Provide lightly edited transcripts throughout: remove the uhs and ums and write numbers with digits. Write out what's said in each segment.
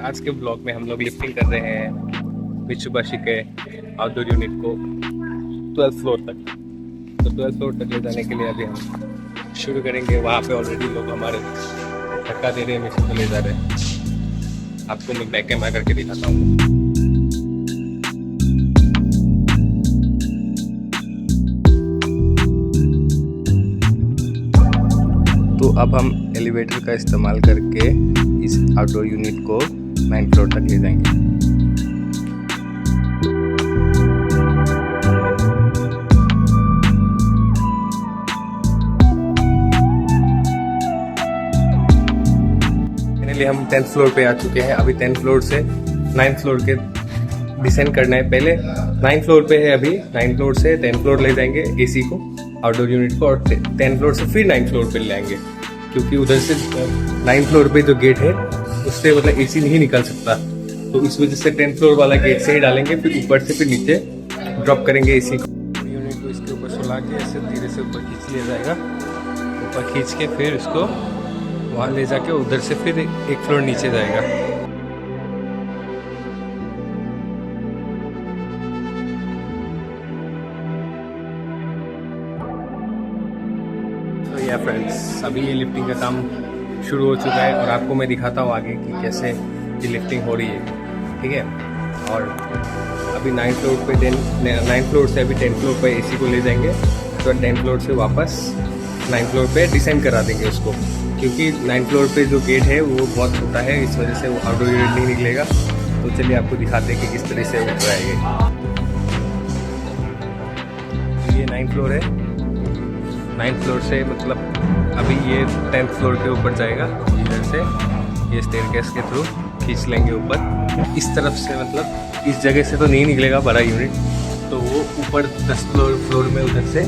आज के ब्लॉग में हम लोग लिफ्टिंग कर रहे हैं मित्सुबिशी के आउटडोर यूनिट को 12th फ्लोर तक। तो 12th फ्लोर तक ले जाने के लिए अभी हम शुरू करेंगे। वहाँ पे ऑलरेडी लोग हमारे धक्का दे रहे हैं, मिशन को ले जा रहे हैं। आपको मैं बैक कैमरा करके दिखाता हूँ। तो अब हम एलिवेटर का इस्तेमाल करके इस आउटडोर यूनिट को 9th फ्लोर तक ले जाएंगे। फाइनली हम 10th फ्लोर पे आ चुके हैं। अभी 10th फ्लोर से 9th फ्लोर के डिसेंड करना है। पहले 9th फ्लोर पे है, अभी 9th फ्लोर से 10th फ्लोर ले जाएंगे एसी को, आउटडोर यूनिट को, और 10th फ्लोर से फिर 9th फ्लोर पे ले आएंगे, क्योंकि उधर से 9th फ्लोर पे जो गेट है उससे मतलब एसी नहीं निकल सकता। तो इस वजह से 10th फ्लोर वाला गेट से ही डालेंगे, फिर ऊपर से फिर नीचे ड्रॉप करेंगे एसी को। यूनिट को इसके ऊपर सुला के ऐसे धीरे से ऊपर खींच लिया जाएगा। ऊपर खींच के फिर इसको वहाँ ले जाके उधर से फिर एक फ्लोर नीचे जाएगा। तो या फ्रेंड्स, अभी ये लिफ्टिंग का काम शुरू हो चुका है और आपको मैं दिखाता हूँ आगे कि कैसे ये लिफ्टिंग हो रही है, ठीक है। और अभी 9th फ्लोर पे 9th फ्लोर से अभी 10th फ्लोर पे एसी को ले जाएंगे, तो 10th फ्लोर से वापस 9th फ्लोर पे डिसेंड करा देंगे उसको, क्योंकि 9th फ्लोर पे जो गेट है वो बहुत छोटा है, इस वजह से वो आउटडोर यूनिट नहीं निकलेगा। तो चलिए आपको दिखाते हैं कि किस तरह से उठ रहा है ये 9th फ्लोर है। 9th फ्लोर से मतलब अभी ये 10th फ्लोर के ऊपर जाएगा। इधर से ये स्टेयरकेस के थ्रू खींच लेंगे ऊपर। इस तरफ से मतलब इस जगह से तो नहीं निकलेगा बड़ा यूनिट, तो वो ऊपर 10th फ्लोर में उधर से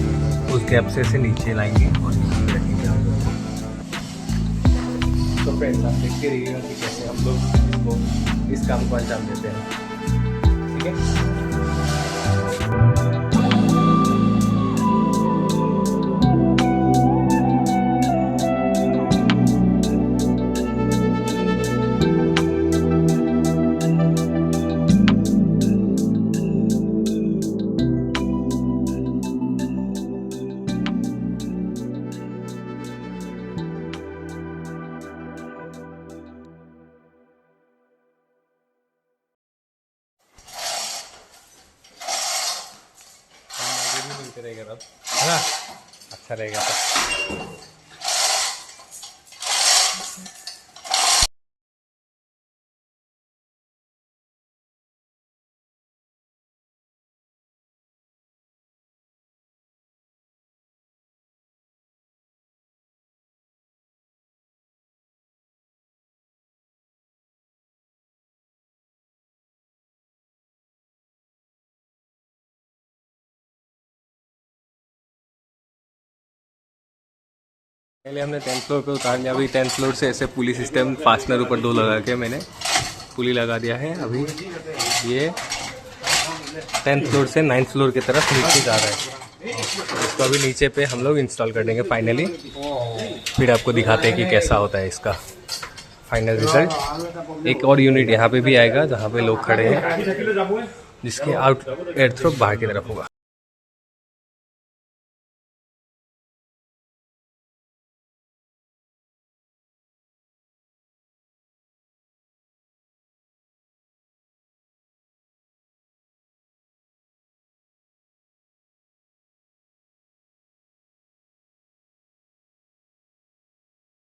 उस गैप से नीचे लाएंगे और नीचे रखेंगे। तो फ्रेंड्स, आप देखते रहिएगा कि कैसे हम लोग इस काम को अंजाम देते हैं, ठीक है। मिलते रहेगा तब, है ना, अच्छा रहेगा तब। पहले हमने 10th फ्लोर पे उतार लिया। अभी 10th फ्लोर से ऐसे पुली सिस्टम फास्टनर ऊपर 2 लगा के मैंने पुली लगा दिया है। अभी ये 10th फ्लोर से 9th फ्लोर की तरफ नीचे जा रहा है। इसको अभी नीचे पे हम लोग इंस्टॉल कर देंगे फाइनली, फिर आपको दिखाते हैं कि कैसा होता है इसका फाइनल रिजल्ट। एक और यूनिट यहाँ पे भी आएगा जहाँ पे लोग खड़े हैं, जिसके आउट एयर थ्रो बाहर की तरफ होगा।